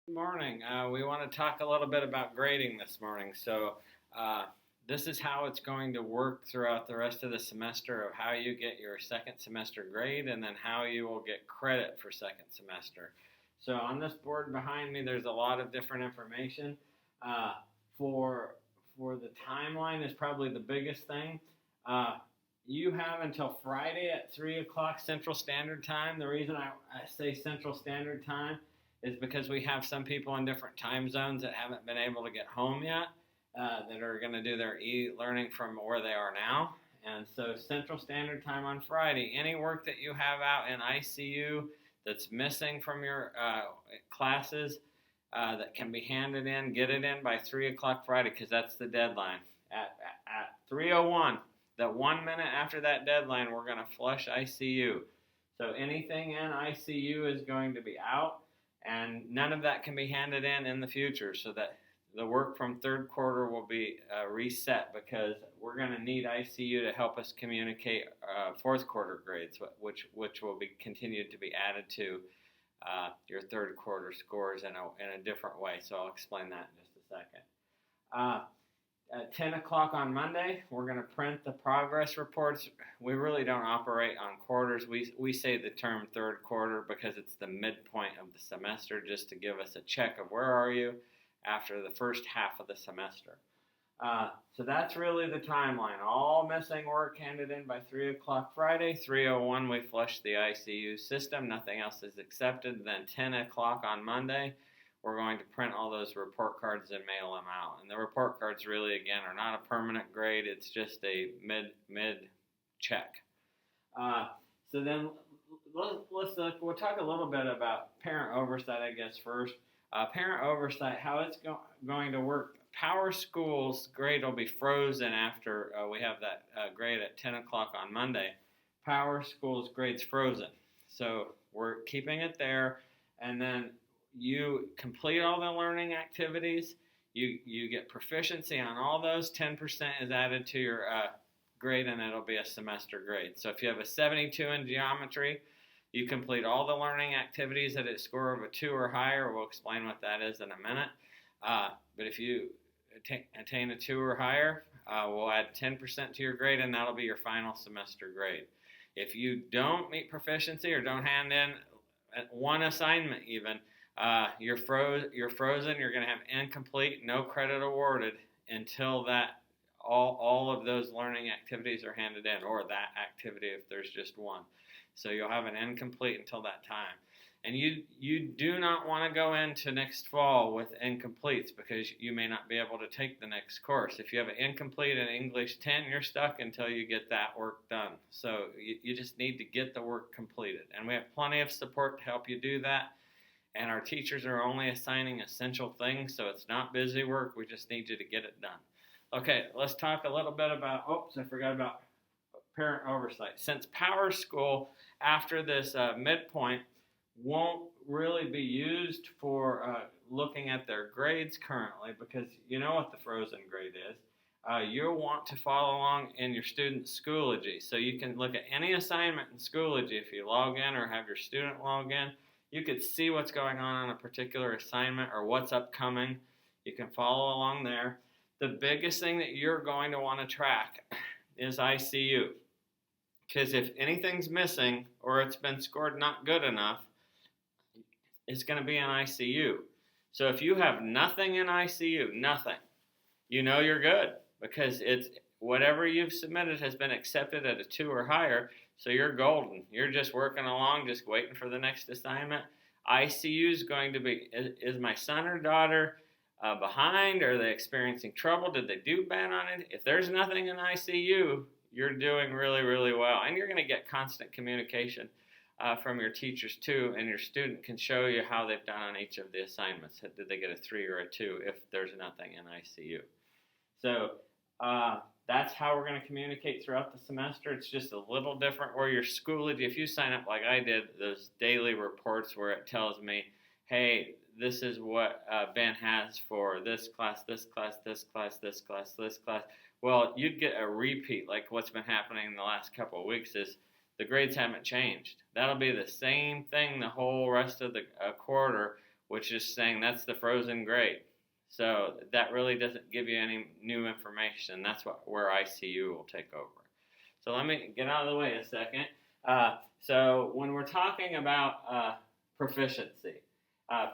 Good morning. We want to talk a little bit about grading this morning. Uh, this is how it's going to work throughout the rest of the semester of how you get your second semester grade and then how you will get credit for second semester. So, on this board behind me, there's a lot of different information. Uh, for, for the timeline is probably the biggest thing. Uh, you have until Friday at 3 o'clock Central Standard Time. The reason I say Central Standard Time is because we have some people in different time zones that haven't been able to get home yet, that are going to do their e-learning from where they are now. And so Central Standard Time on Friday, any work that you have out in ICU that's missing from your classes that can be handed in, get it in by 3 o'clock Friday because that's the deadline. At 3:01, that 1 minute after that deadline, we're going to flush ICU. So anything in ICU is going to be out, and none of that can be handed in the future, so that the work from third quarter will be reset because we're going to need ICU to help us communicate fourth quarter grades, which will be continued to be added to your third quarter scores in a different way. So I'll explain that in just a second. At 10 o'clock on Monday, we're going to print the progress reports. We really don't operate on quarters. We say the term third quarter because it's the midpoint of the semester, just to give us a check of where are you after the first half of the semester. So that's really the timeline. All missing work handed in by 3 o'clock Friday. 3:01, we flush the ICU system. Nothing else is accepted. Then 10 o'clock on Monday, we're going to print all those report cards and mail them out. And the report cards really, again, are not a permanent grade. It's just a mid check. So then we'll talk a little bit about parent oversight, I guess, first. Parent oversight, how it's going to work. Power School's grade will be frozen after we have that grade at 10 o'clock on Monday. Power School's grade's frozen. So we're keeping it there, and then you complete all the learning activities, you get proficiency on all those, 10% is added to your grade, and it'll be a semester grade. So if you have a 72 in geometry, you complete all the learning activities at a score of a 2 or higher. We'll explain what that is in a minute. But if you attain a 2 or higher, we'll add 10% to your grade, and that'll be your final semester grade. If you don't meet proficiency or don't hand in one assignment even, you're frozen. You're going to have incomplete, no credit awarded until that all of those learning activities are handed in, or that activity if there's just one. So you'll have an incomplete until that time. And you do not want to go into next fall with incompletes because you may not be able to take the next course. If you have an incomplete in English 10, you're stuck until you get that work done. So you just need to get the work completed. And we have plenty of support to help you do that. And our teachers are only assigning essential things, so it's not busy work. We just need you to get it done. Okay, let's talk a little bit about, I forgot about parent oversight. Since Power School, after this midpoint, won't really be used for looking at their grades currently, because you know what the frozen grade is. You'll want to follow along in your student's Schoology. So you can look at any assignment in Schoology. If you log in or have your student log in, you could see what's going on a particular assignment or what's upcoming. You can follow along there. The biggest thing that you're going to want to track is ICU. Because if anything's missing or it's been scored not good enough, it's going to be in ICU. So if you have nothing in ICU, nothing, you know you're good, because it's whatever you've submitted has been accepted at a 2 or higher, so you're golden. You're just working along, just waiting for the next assignment. ICU is going to be, is my son or daughter behind? Are they experiencing trouble? Did they do bad on it? If there's nothing in ICU, you're doing really, really well. And you're going to get constant communication from your teachers too, and your student can show you how they've done on each of the assignments. Did they get a 3 or a 2 if there's nothing in ICU? So that's how we're going to communicate throughout the semester. It's just a little different where your Schoology, if you sign up like I did, those daily reports where it tells me, hey, this is what Ben has for this class, this class, this class, this class, this class. Well, you'd get a repeat, like what's been happening in the last couple of weeks is the grades haven't changed. That'll be the same thing the whole rest of the quarter, which is saying that's the frozen grade. So that really doesn't give you any new information. That's where ICU will take over. So let me get out of the way a second. So when we're talking about proficiency,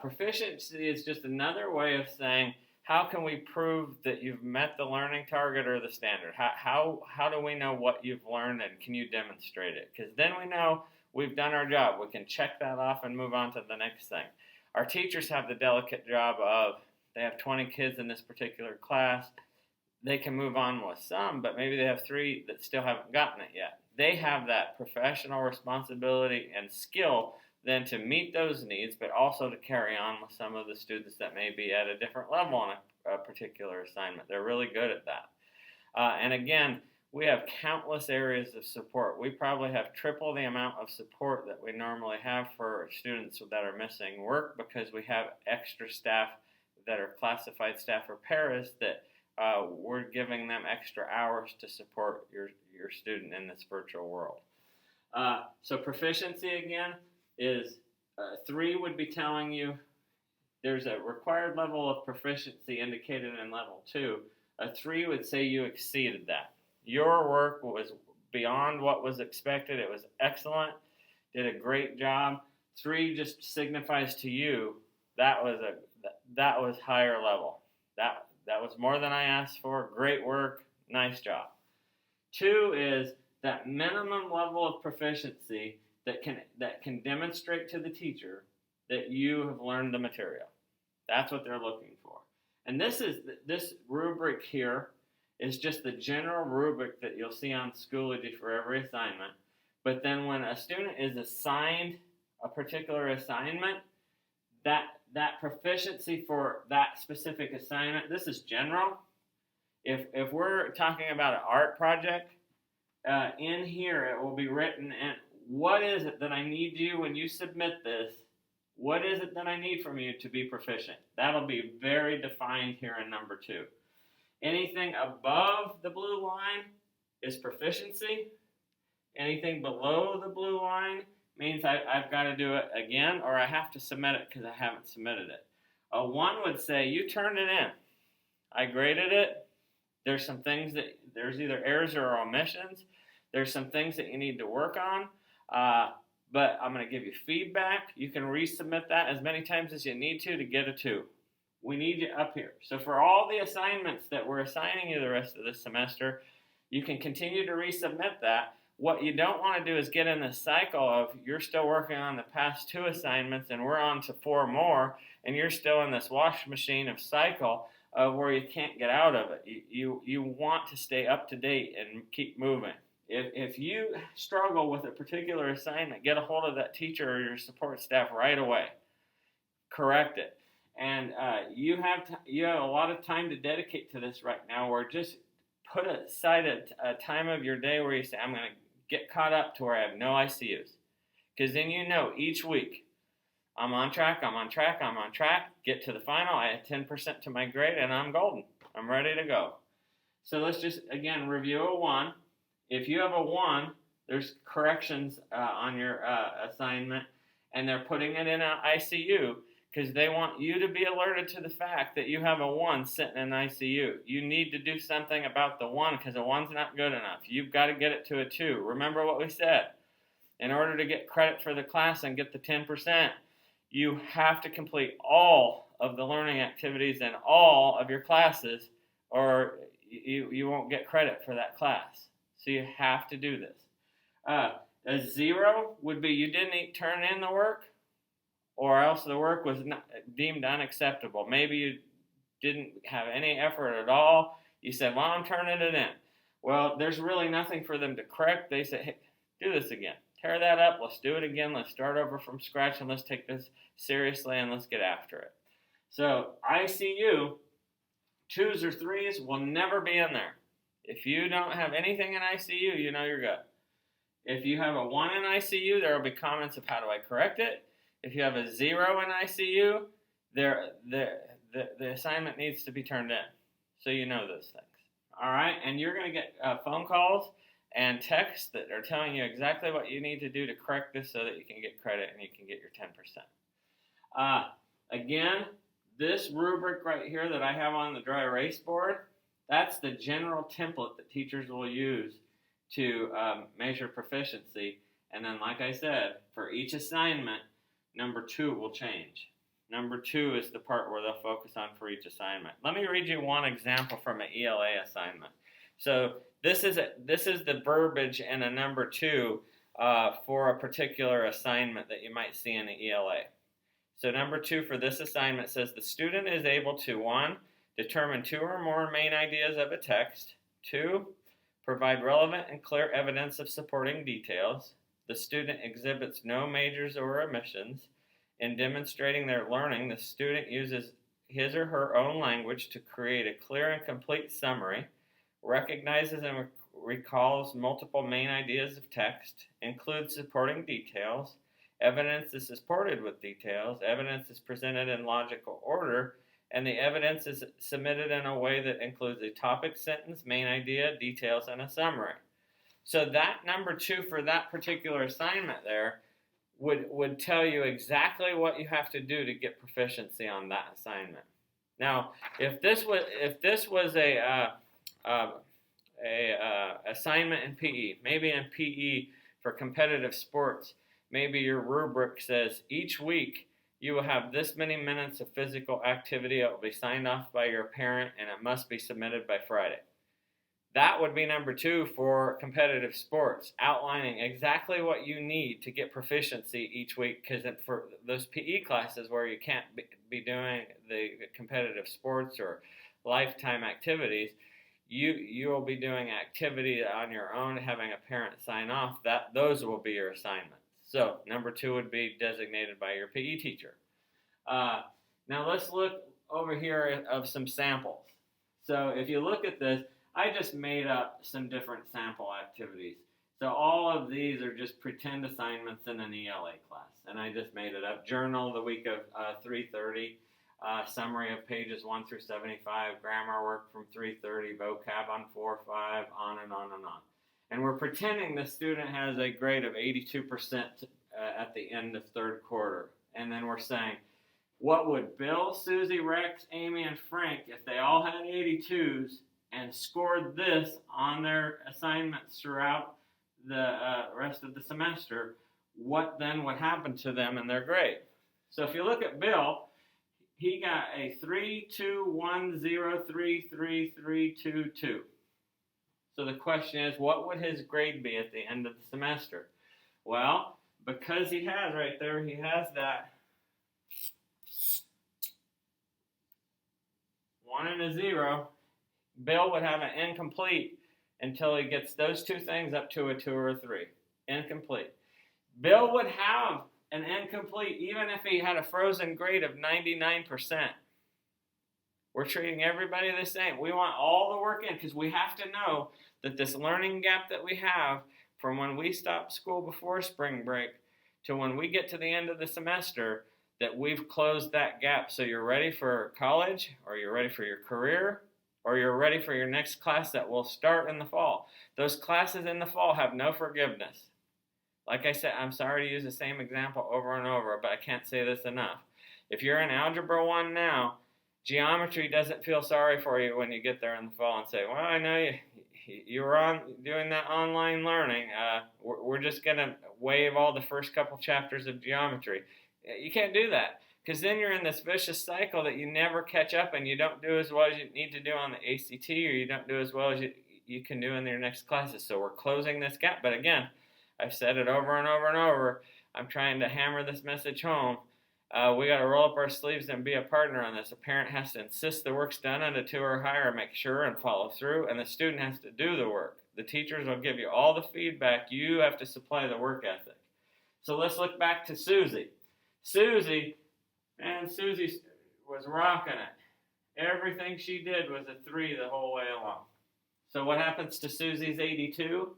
proficiency is just another way of saying, how can we prove that you've met the learning target or the standard? How do we know what you've learned, and can you demonstrate it? Because then we know we've done our job. We can check that off and move on to the next thing. Our teachers have the delicate job of, they have 20 kids in this particular class. They can move on with some, but maybe they have 3 that still haven't gotten it yet. They have that professional responsibility and skill then to meet those needs, but also to carry on with some of the students that may be at a different level on a particular assignment. They're really good at that. And again, we have countless areas of support. We probably have triple the amount of support that we normally have for students that are missing work, because we have extra staff that are classified staff or paras that we're giving them extra hours to support your student in this virtual world. So proficiency again is 3 would be telling you there's a required level of proficiency indicated in level 2. A 3 would say you exceeded that. Your work was beyond what was expected. It was excellent. Did a great job. 3 just signifies to you that was higher level. That was more than I asked for. Great work. Nice job. 2 is that minimum level of proficiency that can demonstrate to the teacher that you have learned the material. That's what they're looking for. And this rubric here is just the general rubric that you'll see on Schoology for every assignment. But then when a student is assigned a particular assignment, that proficiency for that specific assignment, this is general. If we're talking about an art project, in here it will be written, and what is it that I need you when you submit this? What is it that I need from you to be proficient? That'll be very defined here in number 2. Anything above the blue line is proficiency. Anything below the blue line means I've got to do it again, or I have to submit it because I haven't submitted it. A 1 would say, you turned it in. I graded it. There's some things there's either errors or omissions. There's some things that you need to work on, but I'm going to give you feedback. You can resubmit that as many times as you need to get a 2. We need you up here. So for all the assignments that we're assigning you the rest of this semester, you can continue to resubmit that. What you don't want to do is get in the cycle of you're still working on the past 2 assignments and we're on to 4 more, and you're still in this wash machine of cycle of where you can't get out of it. You want to stay up to date and keep moving. If you struggle with a particular assignment, get a hold of that teacher or your support staff right away. Correct it. And you have a lot of time to dedicate to this right now, or just put aside a time of your day where you say, I'm going to get caught up to where I have no ICUs. Because then you know each week, I'm on track, get to the final, I add 10% to my grade, and I'm golden. I'm ready to go. So let's just, again, review a 1. If you have a 1, there's corrections on your assignment, and they're putting it in an ICU because they want you to be alerted to the fact that you have a 1 sitting in ICU. You need to do something about the 1 because a 1's not good enough. You've got to get it to a 2. Remember what we said. In order to get credit for the class and get the 10%, you have to complete all of the learning activities in all of your classes, or you won't get credit for that class. So you have to do this. A 0 would be you didn't turn in the work, or else the work was not deemed unacceptable. Maybe you didn't have any effort at all. You said, well, I'm turning it in. Well, there's really nothing for them to correct. They say, hey, do this again. Tear that up. Let's do it again. Let's start over from scratch, and let's take this seriously, and let's get after it. So ICU, 2s or 3s will never be in there. If you don't have anything in ICU, you know you're good. If you have a 1 in ICU, there will be comments of how do I correct it. If you have a 0 in ICU, the assignment needs to be turned in. So you know those things. All right, and you're going to get phone calls and texts that are telling you exactly what you need to do to correct this so that you can get credit and you can get your 10%. Again, this rubric right here that I have on the dry erase board, that's the general template that teachers will use to measure proficiency. And then, like I said, for each assignment, number 2 will change. Number 2 is the part where they'll focus on for each assignment. Let me read you one example from an ELA assignment. So this is the verbiage in a number 2 for a particular assignment that you might see in an ELA. So number 2 for this assignment says the student is able to 1. Determine 2 or more main ideas of a text. 2. Provide relevant and clear evidence of supporting details. The student exhibits no majors or omissions. In demonstrating their learning, the student uses his or her own language to create a clear and complete summary, recognizes and recalls multiple main ideas of text, includes supporting details, evidence is supported with details, evidence is presented in logical order, and the evidence is submitted in a way that includes a topic, sentence, main idea, details, and a summary. So that number 2 for that particular assignment there would tell you exactly what you have to do to get proficiency on that assignment. Now, if this was a assignment in PE, maybe in PE for competitive sports, maybe your rubric says each week you will have this many minutes of physical activity. It will be signed off by your parent, and it must be submitted by Friday. That would be number 2 for competitive sports, outlining exactly what you need to get proficiency each week, because for those PE classes where you can't be doing the competitive sports or lifetime activities, you will be doing activity on your own, having a parent sign off. Those will be your assignments. So number 2 would be designated by your PE teacher. Now let's look over here of some samples. So if you look at this, I just made up some different sample activities. So all of these are just pretend assignments in an ELA class, and I just made it up. Journal the week of 3:30, summary of pages 1 through 75, grammar work from 3:30, vocab on 4-5, on and on and on. And we're pretending the student has a grade of 82% at the end of third quarter. And then we're saying, what would Bill, Susie, Rex, Amy, and Frank, if they all had 82s and scored this on their assignments throughout the rest of the semester, what then would happen to them in their grade? So if you look at Bill, he got a 3-2-1-0-3-3-3-2-2. So the question is, what would his grade be at the end of the semester? Well, because he has right there, he has that 1 and a 0, Bill would have an incomplete until he gets those 2 things up to a 2 or a 3. Incomplete. Bill would have an incomplete even if he had a frozen grade of 99%. We're treating everybody the same. We want all the work in because we have to know that this learning gap that we have from when we stop school before spring break to when we get to the end of the semester, that we've closed that gap so you're ready for college, or you're ready for your career, or you're ready for your next class that will start in the fall. Those classes in the fall have no forgiveness. Like I said, I'm sorry to use the same example over and over, but I can't say this enough. If you're in Algebra 1 now, geometry doesn't feel sorry for you when you get there in the fall and say, well, I know you were doing that online learning. We're just going to waive all the first couple chapters of geometry. You can't do that, because then you're in this vicious cycle that you never catch up and you don't do as well as you need to do on the ACT, or you don't do as well as you can do in your next classes. So we're closing this gap. But again, I've said it over and over and over. I'm trying to hammer this message home. We got to roll up our sleeves and be a partner on this. A parent has to insist the work's done at a 2 or higher, make sure and follow through, and the student has to do the work. The teachers will give you all the feedback. You have to supply the work ethic. So let's look back to Susie. Susie was rocking it. Everything she did was a 3 the whole way along. So what happens to Susie's 82?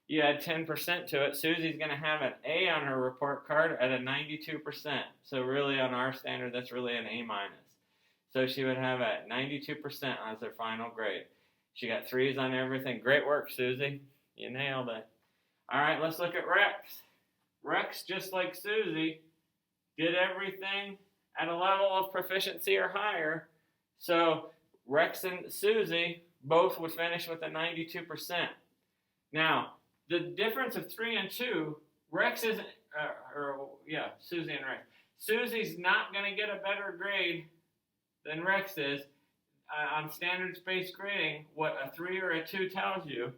You add 10% to it. Susie's going to have an A on her report card at a 92%. So really on our standard, that's really an A-. So she would have a 92% as her final grade. She got 3s on everything. Great work, Susie. You nailed it. All right, let's look at Rex. Rex, just like Susie, did everything at a level of proficiency or higher. So Rex and Susie both would finish with a 92%. Now, the difference of 3 and 2, Rex isn't, Susie and Rex. Susie's not going to get a better grade than Rex is. On standards-based grading, what a 3 or a 2 tells you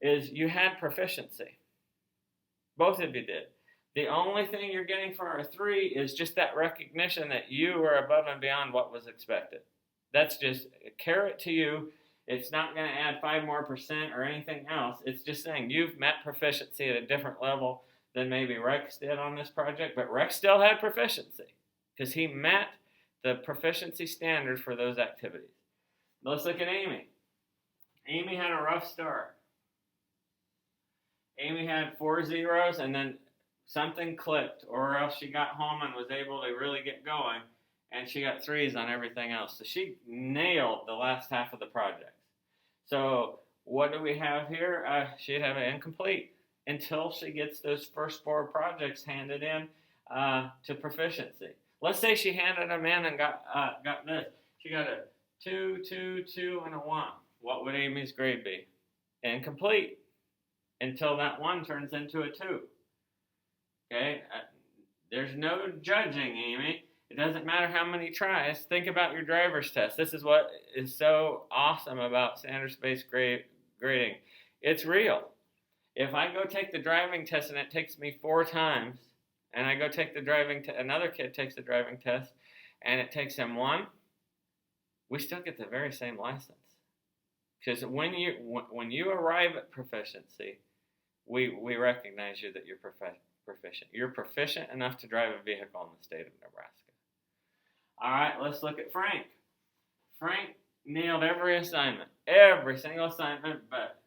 is you had proficiency. Both of you did. The only thing you're getting for a 3 is just that recognition that you are above and beyond what was expected. That's just a carrot to you. It's not going to add 5% more or anything else. It's just saying you've met proficiency at a different level than maybe Rex did on this project, but Rex still had proficiency because he met the proficiency standard for those activities. Let's look at Amy. Amy had a rough start. Amy had 4 zeros and then something clicked, or else she got home and was able to really get going, and she got 3s on everything else. So she nailed the last half of the project. So what do we have here? She'd have an incomplete until she gets those first 4 projects handed in to proficiency. Let's say she handed them in and got this. She got a 2, 2, 2, and a 1. What would Amy's grade be? Incomplete until that 1 turns into a 2. Okay? There's no judging, Amy. It doesn't matter how many tries. Think about your driver's test. This is what is so awesome about standards-based grading. It's real. If I go take the driving test and it takes me 4 times, and I go take another kid takes the driving test, and it takes him 1, we still get the very same license. Because when you arrive at proficiency, we recognize you that you're proficient. You're proficient enough to drive a vehicle in the state of Nebraska. All right, let's look at Frank. Frank nailed every assignment, every single assignment, but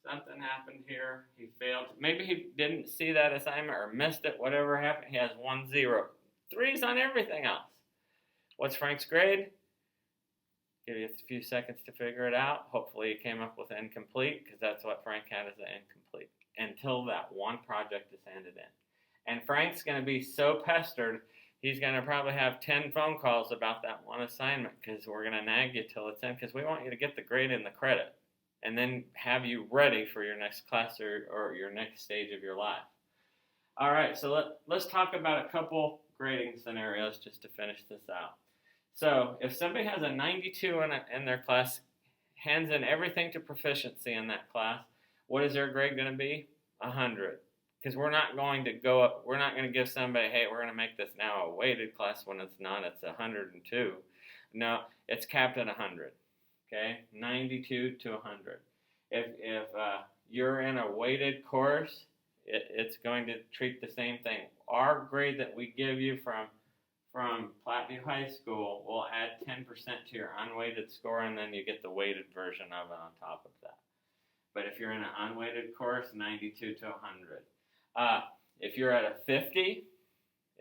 something happened here. He failed. Maybe he didn't see that assignment or missed it, whatever happened. He has 1 0. 3s on everything else. What's Frank's grade? Give you a few seconds to figure it out. Hopefully he came up with incomplete, because that's what Frank had as an incomplete, until that 1 project is handed in. And Frank's going to be so pestered, he's going to probably have 10 phone calls about that 1 assignment, because we're going to nag you till it's in, because we want you to get the grade and the credit, and then have you ready for your next class or your next stage of your life. All right, so let's talk about a couple grading scenarios just to finish this out. So if somebody has a 92 in their class, hands in everything to proficiency in that class, what is their grade going to be? 100. Because we're not going to go up, we're not going to give somebody, hey, we're going to make this now a weighted class when it's not, it's 102. No, it's capped at 100. Okay, 92 to 100. If you're in a weighted course, it's going to treat the same thing. Our grade that we give you from Platteview High School will add 10% to your unweighted score, and then you get the weighted version of it on top of that. But if you're in an unweighted course, 92 to 100. If you're at a 50,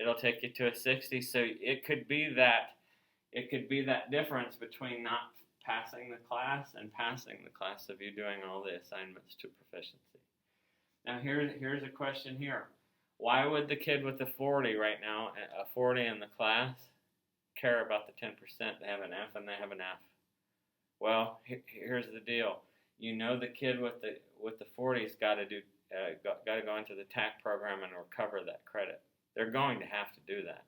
it'll take you to a 60. So it could be that difference between not passing the class and passing the class of you doing all the assignments to proficiency. Now here's a question here. Why would the kid with the 40 right now, a 40 in the class, care about the 10%? They have an F and they have an F. Well, here's the deal. You know the kid with the 40's got to go into the TAC program and recover that credit. They're going to have to do that.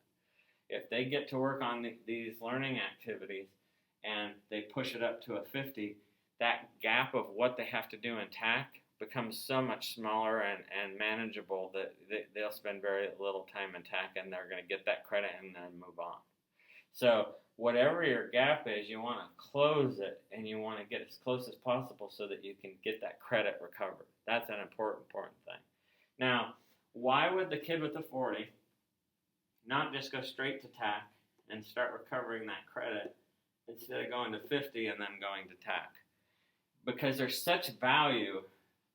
If they get to work on these learning activities and they push it up to a 50, that gap of what they have to do in TAC becomes so much smaller and manageable that they'll spend very little time in TAC, and they're going to get that credit and then move on. So whatever your gap is, you want to close it, and you want to get as close as possible so that you can get that credit recovered. That's an important thing. Now, why would the kid with the 40 not just go straight to TAC and start recovering that credit instead of going to 50 and then going to TAC? Because there's such value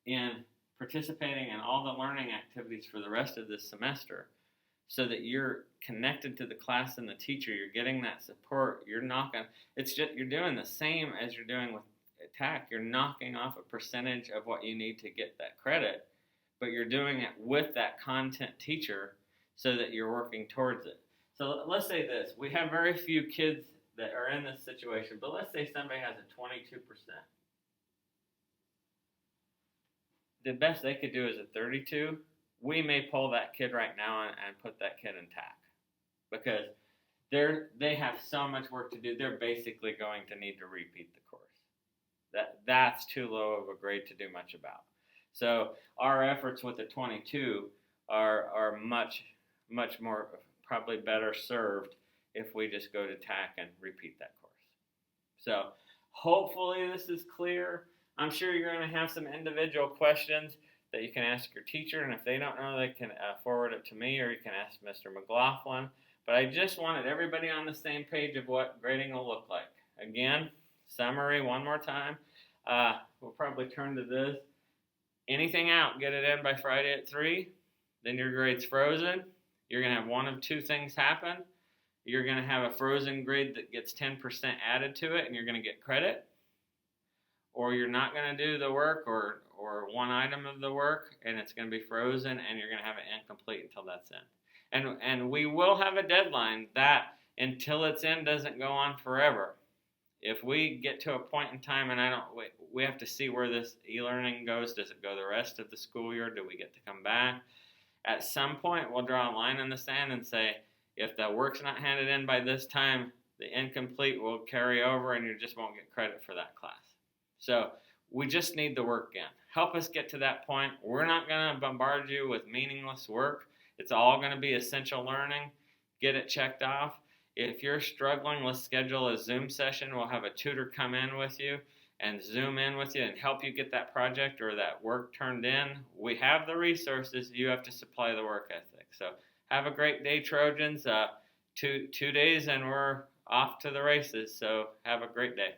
in participating in all the learning activities for the rest of this semester, so that you're connected to the class and the teacher. You're getting that support. You're doing the same as you're doing with TAC. You're knocking off a percentage of what you need to get that credit, but you're doing it with that content teacher so that you're working towards it. So let's say this. We have very few kids that are in this situation, but let's say somebody has a 22%. The best they could do is a 32. We may pull that kid right now and put that kid in TAC because they have so much work to do. They're basically going to need to repeat the course. That's too low of a grade to do much about. So our efforts with the 22 are much more probably better served if we just go to TAC and repeat that course. So hopefully this is clear. I'm sure you're going to have some individual questions that you can ask your teacher, and if they don't know, they can forward it to me, or you can ask Mr. McLaughlin. But I just wanted everybody on the same page of what grading will look like. Again, summary one more time. We'll probably turn to this. Anything out, get it in by Friday at 3. Then your grade's frozen. You're going to have one of two things happen. You're going to have a frozen grade that gets 10% added to it, and you're going to get credit. Or you're not going to do the work or one item of the work, and it's going to be frozen, and you're going to have it incomplete until that's in. And we will have a deadline that until it's in doesn't go on forever. If we get to a point in time, and we have to see where this e-learning goes. Does it go the rest of the school year? Do we get to come back? At some point, we'll draw a line in the sand and say, if the work's not handed in by this time, the incomplete will carry over, and you just won't get credit for that class. So we just need the work in. Help us get to that point. We're not going to bombard you with meaningless work. It's all going to be essential learning. Get it checked off. If you're struggling, let's schedule a Zoom session. We'll have a tutor come in with you and Zoom in with you and help you get that project or that work turned in. We have the resources. You have to supply the work ethic. So have a great day, Trojans. 2 days and we're off to the races. So have a great day.